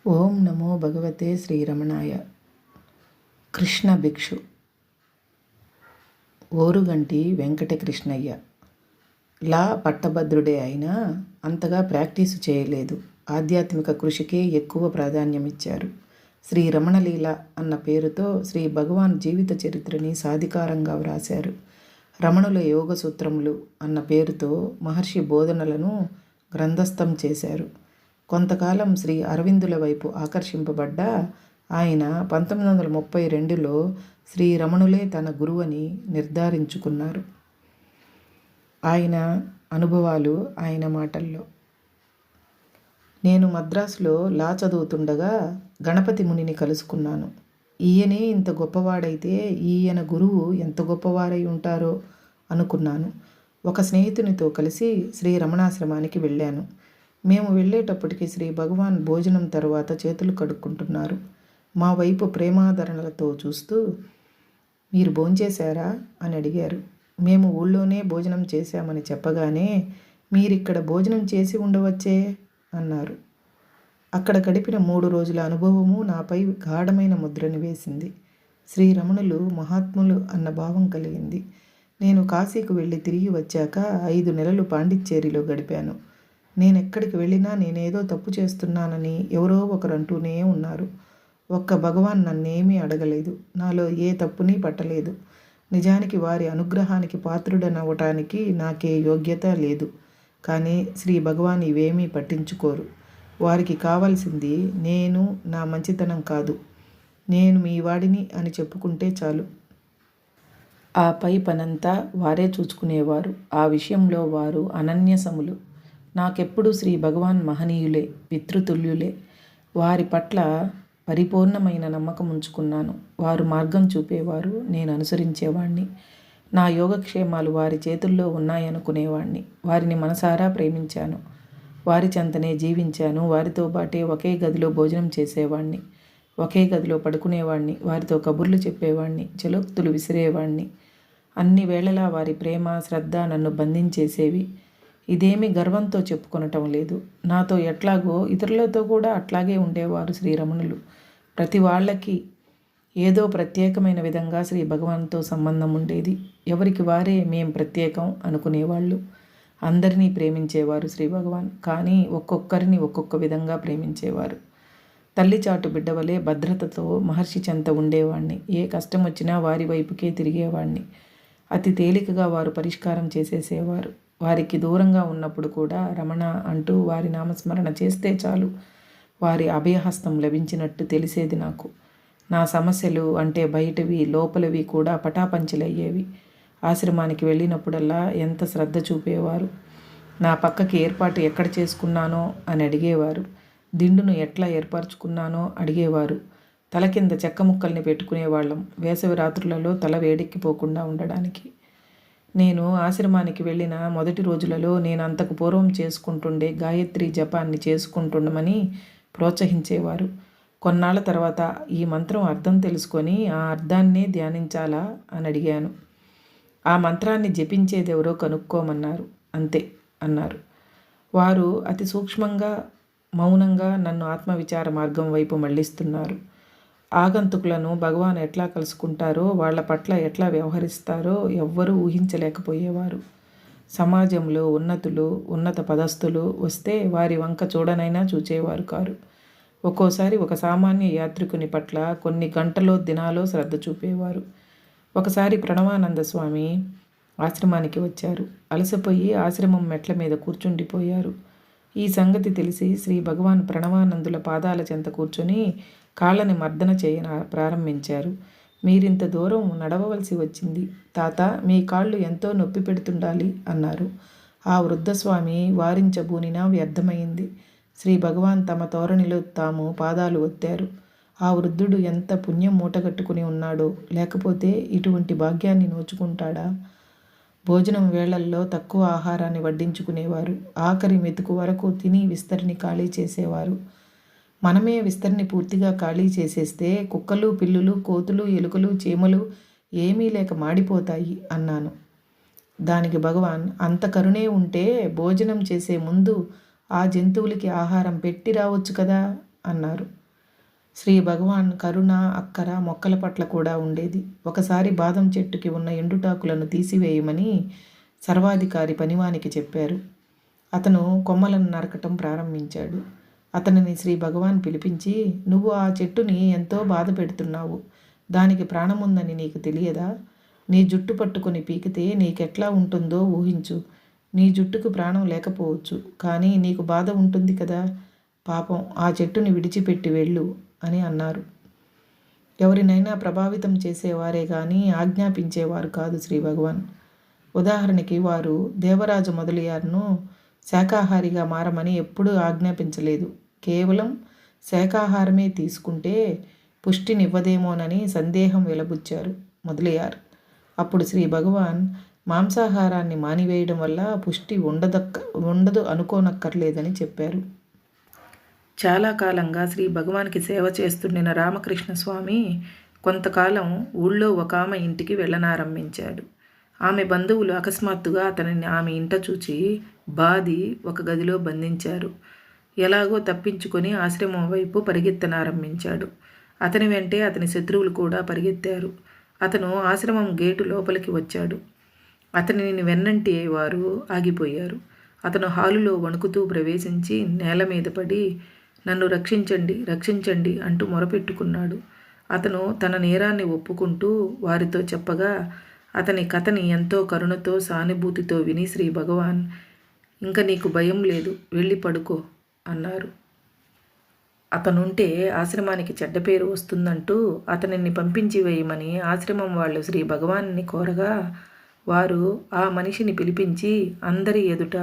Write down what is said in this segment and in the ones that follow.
ఓం నమో భగవతే శ్రీరమణాయ. కృష్ణ భిక్షు. ఓరుగంటి వెంకటకృష్ణయ్య. లా పట్టభద్రుడే అయినా అంతగా ప్రాక్టీసు చేయలేదు. ఆధ్యాత్మిక కృషికే ఎక్కువ ప్రాధాన్యమిచ్చారు. శ్రీ రమణలీల అన్న పేరుతో శ్రీ భగవాన్ జీవిత చరిత్రని సాధికారంగా వ్రాశారు. రమణుల యోగ సూత్రములు అన్న పేరుతో మహర్షి బోధనలను గ్రంథస్థం చేశారు. కొంతకాలం శ్రీ అరవిందుల వైపు ఆకర్షింపబడ్డ ఆయన 1932లో శ్రీ రమణులే తన గురువని నిర్ధారించుకున్నారు. ఆయన అనుభవాలు ఆయన మాటల్లో. నేను మద్రాసులో లా చదువుతుండగా గణపతి మునిని కలుసుకున్నాను. ఈయనే ఇంత గొప్పవాడైతే ఈయన గురువు ఎంత గొప్పవారై ఉంటారో అనుకున్నాను. ఒక స్నేహితునితో కలిసి శ్రీ రమణాశ్రమానికి వెళ్ళాను. మేము వెళ్ళేటప్పటికి శ్రీ భగవాన్ భోజనం తరువాత చేతులు కడుక్కుంటున్నారు. మా వైపు ప్రేమాదరణలతో చూస్తూ, మీరు భోంచేశారా అని అడిగారు. మేము ఊళ్ళోనే భోజనం చేశామని చెప్పగానే, మీరిక్కడ భోజనం చేసి ఉండవచ్చే అన్నారు. అక్కడ గడిపిన 3 రోజుల అనుభవము నాపై గాఢమైన ముద్రని వేసింది. శ్రీ రమణులు మహాత్ములు అన్న భావం కలిగింది. నేను కాశీకు వెళ్ళి తిరిగి వచ్చాక 5 నెలలు పాండిచ్చేరిలో గడిపాను. నేనెక్కడికి వెళ్ళినా నేనేదో తప్పు చేస్తున్నానని ఎవరో ఒకరు అంటూనే ఉన్నారు. ఒక్క భగవాన్ నన్నేమీ అడగలేదు. నాలో ఏ తప్పుని పట్టలేదు. నిజానికి వారి అనుగ్రహానికి పాత్రుడనవటానికి నాకే యోగ్యత లేదు. కానీ శ్రీ భగవాన్ ఇవేమీ పట్టించుకోరు. వారికి కావాల్సింది నేను, నా మంచితనం కాదు. నేను మీ వాడిని అని చెప్పుకుంటే చాలు. ఆ పై పనంతా వారే చూసుకునేవారు. ఆ విషయంలో వారు అనన్యసములు. నాకెప్పుడు శ్రీ భగవాన్ మహనీయులే, పితృతుల్యులే. వారి పట్ల పరిపూర్ణమైన నమ్మకం ఉంచుకున్నాను. వారు మార్గం చూపేవారు, నేను అనుసరించేవాణ్ణి. నా యోగక్షేమాలు వారి చేతుల్లో ఉన్నాయనుకునేవాణ్ణి. వారిని మనసారా ప్రేమించాను. వారి చెంతనే జీవించాను. వారితో పాటే ఒకే గదిలో భోజనం చేసేవాణ్ణి. ఒకే గదిలో పడుకునేవాణ్ణి. వారితో కబుర్లు చెప్పేవాణ్ణి. చెలోక్తులు విసిరేవాణ్ణి. అన్ని వేళలా వారి ప్రేమ, శ్రద్ధ నన్ను బంధించేసేవి. ఇదేమీ గర్వంతో చెప్పుకొనటం లేదు. నాతో ఎట్లాగో ఇతరులతో కూడా అట్లాగే ఉండేవారు శ్రీరమణులు. ప్రతి వాళ్ళకి ఏదో ప్రత్యేకమైన విధంగా శ్రీ భగవాన్తో సంబంధం ఉండేది. ఎవరికి వారే మేం ప్రత్యేకం అనుకునేవాళ్ళు. అందరినీ ప్రేమించేవారు శ్రీ భగవాన్. కానీ ఒక్కొక్కరిని ఒక్కొక్క విధంగా ప్రేమించేవారు. తల్లి చాటు బిడ్డవలే భద్రతతో మహర్షి చెంత ఉండేవాణ్ణి. ఏ కష్టం వచ్చినా వారి వైపుకే తిరిగేవాణ్ణి. అతి తేలికగా వారు పరిష్కారం చేసేసేవారు. వారికి దూరంగా ఉన్నప్పుడు కూడా రమణ అంటూ వారి నామస్మరణ చేస్తే చాలు, వారి అభయహస్తం లభించినట్టు తెలిసేది నాకు. నా సమస్యలు అంటే బయటవి లోపలవి కూడా పటాపంచలయ్యేవి. ఆశ్రమానికి వెళ్ళినప్పుడల్లా ఎంత శ్రద్ధ చూపేవారు. నా పక్కకి ఏర్పాటు ఎక్కడ చేసుకున్నానో అని అడిగేవారు. దిండును ఎట్లా ఏర్పరచుకున్నానో అడిగేవారు. తల కింద చెక్క ముక్కల్ని పెట్టుకునేవాళ్ళం, వేసవి రాత్రులలో తల వేడెక్కిపోకుండా ఉండడానికి. నేను ఆశ్రమానికి వెళ్ళిన మొదటి రోజులలో నేను అంతకు పూర్వం చేసుకుంటుండే గాయత్రి జపాన్ని చేసుకుంటుండమని ప్రోత్సహించేవారు. కొన్నాళ్ళ తర్వాత ఈ మంత్రం అర్థం తెలుసుకొని ఆ అర్థాన్నే ధ్యానించాలా అని అడిగాను. ఆ మంత్రాన్ని జపించేదెవరో కనుక్కోమన్నారు. అంతే అన్నారు. వారు అతి సూక్ష్మంగా, మౌనంగా నన్ను ఆత్మవిచార మార్గం వైపు మళ్ళిస్తున్నారు. ఆగంతుకులను భగవాన్ ఎట్లా కలుసుకుంటారో, వాళ్ల పట్ల ఎట్లా వ్యవహరిస్తారో ఎవ్వరూ ఊహించలేకపోయేవారు. సమాజంలో ఉన్నతులు, ఉన్నత పదస్థులు వస్తే వారి వంక చూడనైనా చూచేవారు కారు. ఒక్కోసారి ఒక సామాన్య యాత్రికుని పట్ల కొన్ని గంటలో దినాలో శ్రద్ధ చూపేవారు. ఒకసారి ప్రణవానంద స్వామి ఆశ్రమానికి వచ్చారు. అలసిపోయి ఆశ్రమం మెట్ల మీద కూర్చుండిపోయారు. ఈ సంగతి తెలిసి శ్రీ భగవాన్ ప్రణవానందుల పాదాల చెంత కూర్చొని కాళ్ళని మర్దన ప్రారంభించారు. మీరింత దూరం నడవవలసి వచ్చింది తాత, మీ కాళ్ళు ఎంతో నొప్పి పెడుతుండాలి అన్నారు. ఆ వృద్ధస్వామి వారించబూనినా వ్యర్థమైంది. శ్రీ భగవాన్ తమ తోరణిలో తాము పాదాలు ఒత్తారు. ఆ వృద్ధుడు ఎంత పుణ్యం మూటగట్టుకుని ఉన్నాడో, లేకపోతే ఇటువంటి భాగ్యాన్ని నోచుకుంటాడా? భోజనం వేళల్లో తక్కువ ఆహారాన్ని వడ్డించుకునేవారు. ఆఖరి మెతుకు వరకు తిని విస్తరిని ఖాళీ చేసేవారు. మనమే విస్తరిని పూర్తిగా ఖాళీ చేసేస్తే కుక్కలు, పిల్లులు, కోతులు, ఎలుకలు, చీమలు ఏమీ లేక మాడిపోతాయి అన్నాను. దానికి భగవాన్, అంత కరుణే ఉంటే భోజనం చేసే ముందు ఆ జంతువులకి ఆహారం పెట్టి రావచ్చు కదా అన్నారు. శ్రీ భగవాన్ కరుణ, అక్కర మొక్కల పట్ల కూడా ఉండేది. ఒకసారి బాదం చెట్టుకి ఉన్న ఎండుటాకులను తీసివేయమని సర్వాధికారి పనివానికి చెప్పారు. అతను కొమ్మలను నరకటం ప్రారంభించాడు. అతనిని శ్రీ భగవాన్ పిలిపించి, నువ్వు ఆ చెట్టుని ఎంతో బాధ పెడుతున్నావు. దానికి ప్రాణముందని నీకు తెలియదా? నీ జుట్టు పట్టుకొని పీకితే నీకెట్లా ఉంటుందో ఊహించు. నీ జుట్టుకు ప్రాణం లేకపోవచ్చు, కానీ నీకు బాధ ఉంటుంది కదా. పాపం, ఆ చెట్టుని విడిచిపెట్టి వెళ్ళు అని అన్నారు. ఎవరినైనా ప్రభావితం చేసేవారే కానీ ఆజ్ఞాపించేవారు కాదు శ్రీ భగవాన్. ఉదాహరణకి వారు దేవరాజు మొదలయ్యారును శాకాహారిగా మారమని ఎప్పుడూ ఆజ్ఞాపించలేదు. కేవలం శాకాహారమే తీసుకుంటే పుష్టినివ్వదేమోనని సందేహం వెలబుచ్చారు మొదలయ్యారు. అప్పుడు శ్రీ భగవాన్ మాంసాహారాన్ని మానివేయడం వల్ల పుష్టి ఉండదు అనుకోనక్కర్లేదని చెప్పారు. చాలా కాలంగా శ్రీ భగవాన్కి సేవ చేస్తుండిన రామకృష్ణ స్వామి కొంతకాలం ఊళ్ళో ఒక ఆమె ఇంటికి వెళ్ళనారంభించాడు. ఆమె బంధువులు అకస్మాత్తుగా అతనిని ఆమె ఇంట చూచి బాది ఒక గదిలో బంధించారు. ఎలాగో తప్పించుకొని ఆశ్రమం వైపు పరిగెత్తనారంభించాడు. అతని వెంటే అతని శత్రువులు కూడా పరిగెత్తారు. అతను ఆశ్రమం గేటు లోపలికి వచ్చాడు. అతనిని వెన్నంటి వారు ఆగిపోయారు. అతను హాలులో వణుకుతూ ప్రవేశించి నేల మీద పడి, నన్ను రక్షించండి, రక్షించండి అంటూ మొరపెట్టుకున్నాడు. అతను తన నేరాన్ని ఒప్పుకుంటూ వారితో చెప్పగా అతని కథని ఎంతో కరుణతో సానుభూతితో విని శ్రీ భగవాన్, ఇంక నీకు భయం లేదు, వెళ్ళి పడుకో అన్నారు. అతనుంటే ఆశ్రమానికి చెడ్డ పేరు వస్తుందంటూ అతనిని పంపించి వేయమని ఆశ్రమం వాళ్ళు శ్రీ భగవాన్ని కోరగా వారు ఆ మనిషిని పిలిపించి అందరి ఎదుట,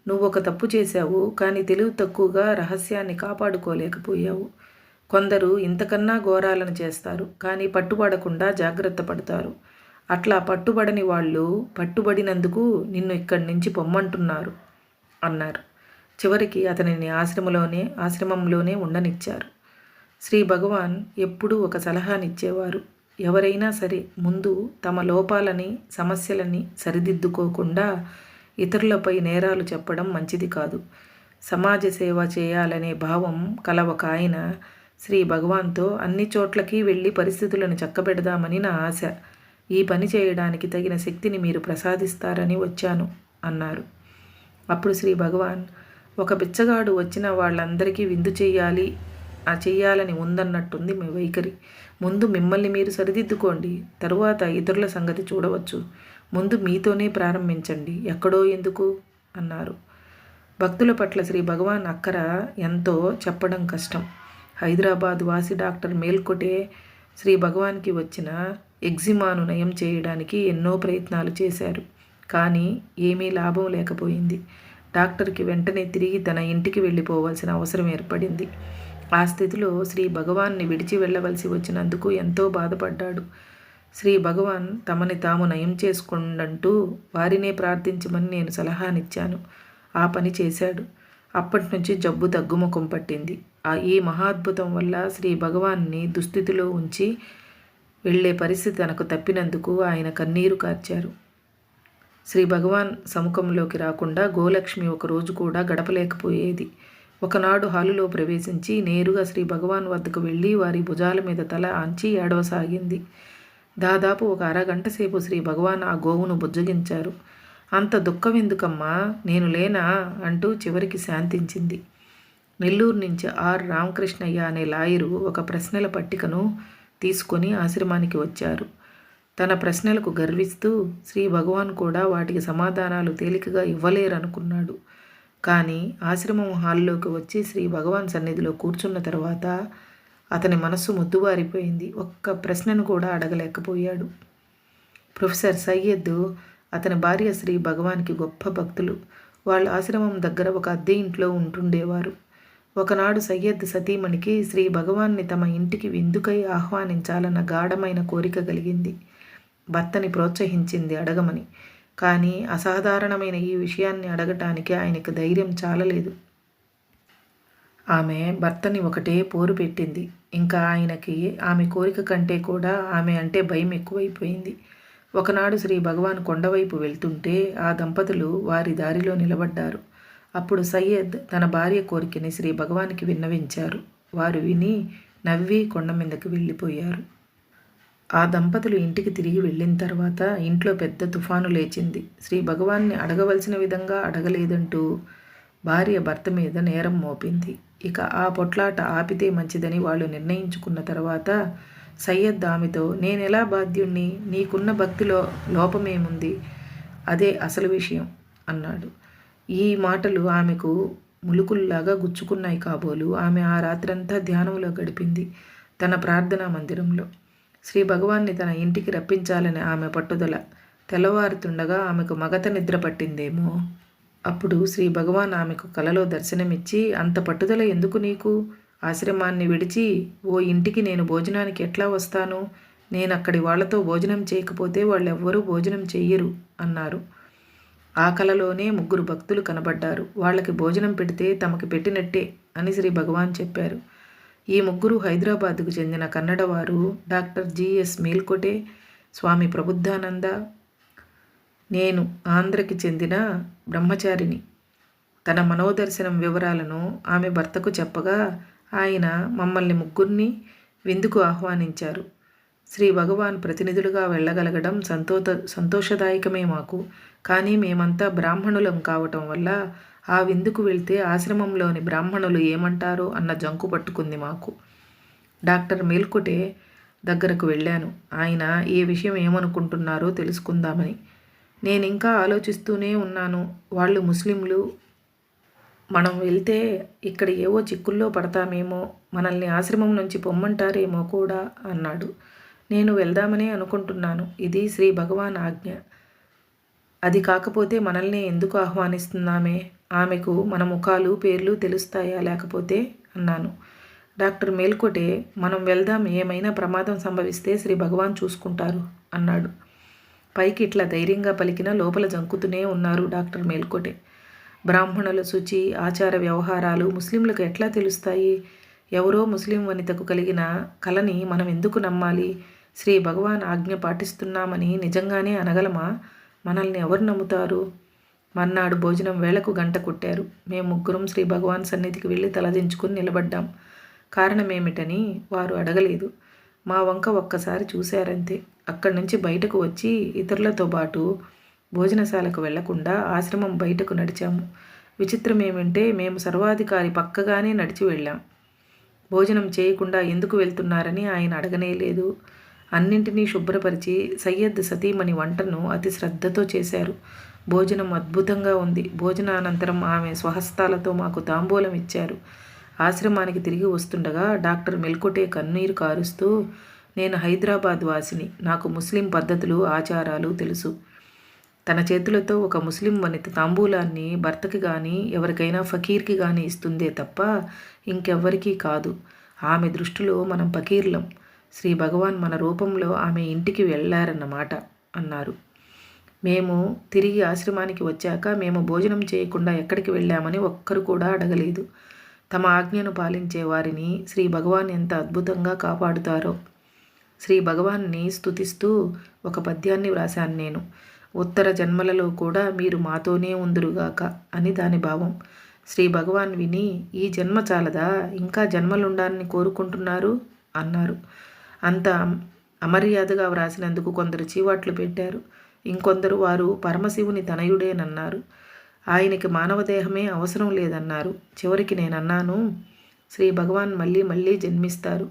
నువ్వొక తప్పు చేశావు, కానీ తెలివి తక్కువగా రహస్యాన్ని కాపాడుకోలేకపోయావు. కొందరు ఇంతకన్నా ఘోరాలను చేస్తారు, కానీ పట్టుబడకుండా జాగ్రత్త పడతారు. అట్లా పట్టుబడని వాళ్ళు పట్టుబడినందుకు నిన్ను ఇక్కడి నుంచి పొమ్మంటున్నారు అన్నారు. చివరికి అతనిని ఆశ్రమంలోనే ఉండనిచ్చారు. శ్రీ భగవాన్ ఎప్పుడూ ఒక సలహానిచ్చేవారు. ఎవరైనా సరే ముందు తమ లోపాలని, సమస్యలని సరిదిద్దుకోకుండా ఇతరులపై నేరాలు చెప్పడం మంచిది కాదు. సమాజ సేవ చేయాలనే భావం కల ఒక ఆయన శ్రీ భగవాన్తో అన్ని చోట్లకి వెళ్ళి పరిస్థితులను చక్కబెడదామని నా ఆశ. ఈ పని చేయడానికి తగిన శక్తిని మీరు ప్రసాదిస్తారని వచ్చాను అన్నారు. అప్పుడు శ్రీ భగవాన్, ఒక బిచ్చగాడు వచ్చిన వాళ్ళందరికీ విందు చెయ్యాలని ఉందన్నట్టుంది మీ వైఖరి. ముందు మిమ్మల్ని మీరు సరిదిద్దుకోండి, తరువాత ఇతరుల సంగతి చూడవచ్చు. ముందు మీతోనే ప్రారంభించండి, ఎక్కడో ఎందుకు అన్నారు. భక్తుల పట్ల శ్రీ భగవాన్ అక్కర ఎంతో చెప్పడం కష్టం. హైదరాబాద్ వాసి డాక్టర్ మేల్కొటే శ్రీ భగవాన్కి వచ్చిన ఎగ్జిమాను నయం చేయడానికి ఎన్నో ప్రయత్నాలు చేశారు. కానీ ఏమీ లాభం లేకపోయింది. డాక్టర్కి వెంటనే తిరిగి తన ఇంటికి వెళ్ళిపోవాల్సిన అవసరం ఏర్పడింది. ఆ స్థితిలో శ్రీ భగవాన్ని విడిచి వెళ్ళవలసి వచ్చినందుకు ఎంతో బాధపడ్డాడు. శ్రీ భగవాన్ తమని తాము నయం చేసుకుండంటూ వారినే ప్రార్థించమని నేను సలహానిచ్చాను. ఆ పని చేశాడు. అప్పటి నుంచి జబ్బు తగ్గుముఖం పట్టింది. ఈ మహాద్భుతం వల్ల శ్రీ భగవాన్ని దుస్థితిలో ఉంచి వెళ్ళే పరిస్థితి తనకు తప్పినందుకు ఆయన కన్నీరు కార్చారు. శ్రీ భగవాన్ సముఖంలోకి రాకుండా గోలక్ష్మి ఒకరోజు కూడా గడపలేకపోయేది. ఒకనాడు హాలులో ప్రవేశించి నేరుగా శ్రీ భగవాన్ వద్దకు వెళ్ళి వారి భుజాల మీద తల ఆంచి ఏడవసాగింది. దాదాపు ఒక అరగంట సేపు శ్రీ భగవాన్ ఆ గోవును బుజ్జగించారు. అంత దుఃఖం ఎందుకమ్మా, నేను లేనా అంటూ చివరికి శాంతించింది. నెల్లూరు నుంచి ఆర్ రామకృష్ణయ్య అనే లాయరు ఒక ప్రశ్నల పట్టికను తీసుకొని ఆశ్రమానికి వచ్చారు. తన ప్రశ్నలకు గర్విస్తూ శ్రీ భగవాన్ కూడా వాటికి సమాధానాలు తేలికగా ఇవ్వలేరనుకున్నాడు. కానీ ఆశ్రమం హాల్లోకి వచ్చి శ్రీ భగవాన్ సన్నిధిలో కూర్చున్న తర్వాత అతని మనస్సు మొద్దుబారిపోయింది. ఒక్క ప్రశ్నను కూడా అడగలేకపోయాడు. ప్రొఫెసర్ సయ్యద్, అతని భార్య శ్రీ భగవాన్కి గొప్ప భక్తులు. వాళ్ళ ఆశ్రమం దగ్గర ఒక అద్దె ఇంట్లో ఉంటుండేవారు. ఒకనాడు సయ్యద్ సతీమణికి శ్రీ భగవాన్ని తమ ఇంటికి విందుకై ఆహ్వానించాలన్న గాఢమైన కోరిక కలిగింది. భర్తని ప్రోత్సహించింది అడగమని. కానీ అసాధారణమైన ఈ విషయాన్ని అడగటానికి ఆయనకు ధైర్యం చాలలేదు. ఆమె భర్తని ఒకటే పోరు పెట్టింది. ఇంకా ఆయనకి ఆమె కోరిక కంటే కూడా ఆమె అంటే భయం ఎక్కువైపోయింది. ఒకనాడు శ్రీ భగవాన్ కొండవైపు వెళ్తుంటే ఆ దంపతులు వారి దారిలో నిలబడ్డారు. అప్పుడు సయ్యద్ తన భార్య కోరికని శ్రీ భగవాన్కి విన్నవించారు. వారు విని నవ్వి కొండ మీదకి వెళ్ళిపోయారు. ఆ దంపతులు ఇంటికి తిరిగి వెళ్ళిన తర్వాత ఇంట్లో పెద్ద తుఫాను లేచింది. శ్రీ భగవాన్ని అడగవలసిన విధంగా అడగలేదంటూ భార్య భర్త మీద నేరం మోపింది. ఇక ఆ పొట్లాట ఆపితే మంచిదని వాళ్ళు నిర్ణయించుకున్న తర్వాత సయ్యద్ ఆమెతో, నేనెలా బాధ్యుణ్ణి? నీకున్న భక్తిలో లోపమేముంది? అదే అసలు విషయం అన్నాడు. ఈ మాటలు ఆమెకు ములుకుల్లాగా గుచ్చుకున్నాయి కాబోలు. ఆమె ఆ రాత్రంతా ధ్యానంలో గడిపింది, తన ప్రార్థనా మందిరంలో. శ్రీ భగవాన్ని తన ఇంటికి రప్పించాలని ఆమె పట్టుదల. తెల్లవారుతుండగా ఆమెకు మగత నిద్ర పట్టిందేమో. అప్పుడు శ్రీ భగవాన్ ఆమెకు కలలో దర్శనమిచ్చి, అంత పట్టుదల ఎందుకు నీకు? ఆశ్రమాన్ని విడిచి ఓ ఇంటికి నేను భోజనానికి ఎట్లా వస్తాను? నేనక్కడి వాళ్లతో భోజనం చేయకపోతే వాళ్ళెవ్వరూ భోజనం చెయ్యరు అన్నారు. ఆ కలలోనే 3 భక్తులు కనబడ్డారు. వాళ్ళకి భోజనం పెడితే తమకి పెట్టినట్టే అని శ్రీ భగవాన్ చెప్పారు. ఈ 3 హైదరాబాద్కు చెందిన కన్నడవారు. డాక్టర్ జిఎస్ మేల్కోటే, స్వామి ప్రబుద్ధానంద. నేను ఆంధ్రకి చెందిన బ్రహ్మచారిని. తన మనోదర్శనం వివరాలను ఆమె భర్తకు చెప్పగా ఆయన మమ్మల్ని 3 విందుకు ఆహ్వానించారు. శ్రీ భగవాన్ ప్రతినిధులుగా వెళ్ళగలగడం సంతోషదాయకమే మాకు. కానీ మేమంతా బ్రాహ్మణులం కావటం వల్ల ఆ విందుకు వెళ్తే ఆశ్రమంలోని బ్రాహ్మణులు ఏమంటారో అన్న జంకు పట్టుకుంది మాకు. డాక్టర్ మేల్కోటే దగ్గరకు వెళ్ళాను. ఆయన ఏ విషయం ఏమనుకుంటున్నారో తెలుసుకుందామని. నేనింకా ఆలోచిస్తూనే ఉన్నాను. వాళ్ళు ముస్లింలు. మనం వెళ్తే ఇక్కడ ఏవో చిక్కుల్లో పడతామేమో, మనల్ని ఆశ్రమం నుంచి పొమ్మంటారేమో కూడా అన్నాడు. నేను వెళ్దామనే అనుకుంటున్నాను. ఇది శ్రీ భగవాన్ ఆజ్ఞ. అది కాకపోతే మనల్ని ఎందుకు ఆహ్వానిస్తున్నామే? ఆమెకు మన ముఖాలు పేర్లు తెలుస్తాయా లేకపోతే అన్నాను. డాక్టర్ మేల్కోటే, మనం వెళ్దాం, ఏమైనా ప్రమాదం సంభవిస్తే శ్రీ భగవాన్ చూసుకుంటారు అన్నాడు. పైకి ఇట్లా ధైర్యంగా పలికినా లోపల జంకుతూనే ఉన్నారు డాక్టర్ మేల్కోటే. బ్రాహ్మణుల శుచి, ఆచార వ్యవహారాలు ముస్లింలకు ఎట్లా తెలుస్తాయి? ఎవరో ముస్లిం వనితకు కలిగిన కలని మనం ఎందుకు నమ్మాలి? శ్రీ భగవాన్ ఆజ్ఞ పాటిస్తున్నామని నిజంగానే అనగలమా? మనల్ని ఎవరు నమ్ముతారు? మర్నాడు భోజనం వేళకు గంట కొట్టారు. మేము 3 శ్రీ భగవాన్ సన్నిధికి వెళ్ళి తలదించుకుని నిలబడ్డాం. కారణమేమిటని వారు అడగలేదు. మా వంక ఒక్కసారి చూశారంతే. అక్కడి నుంచి బయటకు వచ్చి ఇతరులతో పాటు భోజనశాలకు వెళ్లకుండా ఆశ్రమం బయటకు నడిచాము. విచిత్రం ఏమంటే మేము సర్వాధికారి పక్కగానే నడిచి వెళ్ళాం. భోజనం చేయకుండా ఎందుకు వెళ్తున్నారని ఆయన అడగనేలేదు. అన్నింటినీ శుభ్రపరిచి సయ్యద్ సతీమణి వంటను అతి శ్రద్ధతో చేశారు. భోజనం అద్భుతంగా ఉంది. భోజనానంతరం ఆమె స్వహస్తాలతో మాకు తాంబూలం ఇచ్చారు. ఆశ్రమానికి తిరిగి వస్తుండగా డాక్టర్ మేల్కోటే కన్నీరు కారుస్తూ, నేను హైదరాబాద్ వాసిని, నాకు ముస్లిం పద్ధతులు ఆచారాలు తెలుసు. తన చేతులతో ఒక ముస్లిం వనిత తాంబూలాన్ని భర్తకి కానీ ఎవరికైనా ఫకీర్కి కానీ ఇస్తుందే తప్ప ఇంకెవ్వరికీ కాదు. ఆమె దృష్టిలో మనం ఫకీర్లం. శ్రీ భగవాన్ మన రూపంలో ఆమె ఇంటికి వెళ్ళారన్నమాట అన్నారు. మేము తిరిగి ఆశ్రమానికి వచ్చాక మేము భోజనం చేయకుండా ఎక్కడికి వెళ్ళామని ఒక్కరు కూడా అడగలేదు. తమ ఆజ్ఞను పాలించే వారిని శ్రీ భగవాన్ ఎంత అద్భుతంగా కాపాడుతారో. శ్రీ భగవాన్ని స్తుతిస్తూ ఒక పద్యాన్ని వ్రాశాను నేను. ఉత్తర జన్మలలో కూడా మీరు మాతోనే ఉందురుగాక అని దాని భావం. శ్రీ భగవాన్ విని, ఈ జన్మ చాలదా, ఇంకా జన్మలుండాలని కోరుకుంటున్నారు అన్నారు. అంత అమర్యాదగా వ్రాసినందుకు కొందరు చీవాట్లు పెట్టారు. ఇంకొందరు వారు పరమశివుని తనయుడేనన్నారు. ఆయనకి మానవదేహమే అవసరం లేదన్నారు. చివరికి నేనన్నాను, శ్రీ భగవాన్ మళ్ళీ మళ్ళీ జన్మిస్తారు.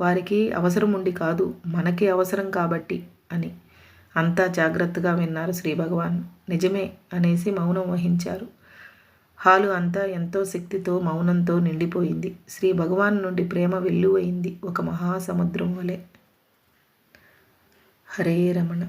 వారికి అవసరం ఉండి కాదు, మనకి అవసరం కాబట్టి అని. అంతా జాగ్రత్తగా విన్నారు శ్రీ భగవాన్. నిజమే అనేసి మౌనం వహించారు. హాలు అంతా ఎంతో శక్తితో మౌనంతో నిండిపోయింది. శ్రీ భగవాన్ నుండి ప్రేమ వెల్లువైంది ఒక మహాసముద్రం వలె. హరే రమణ.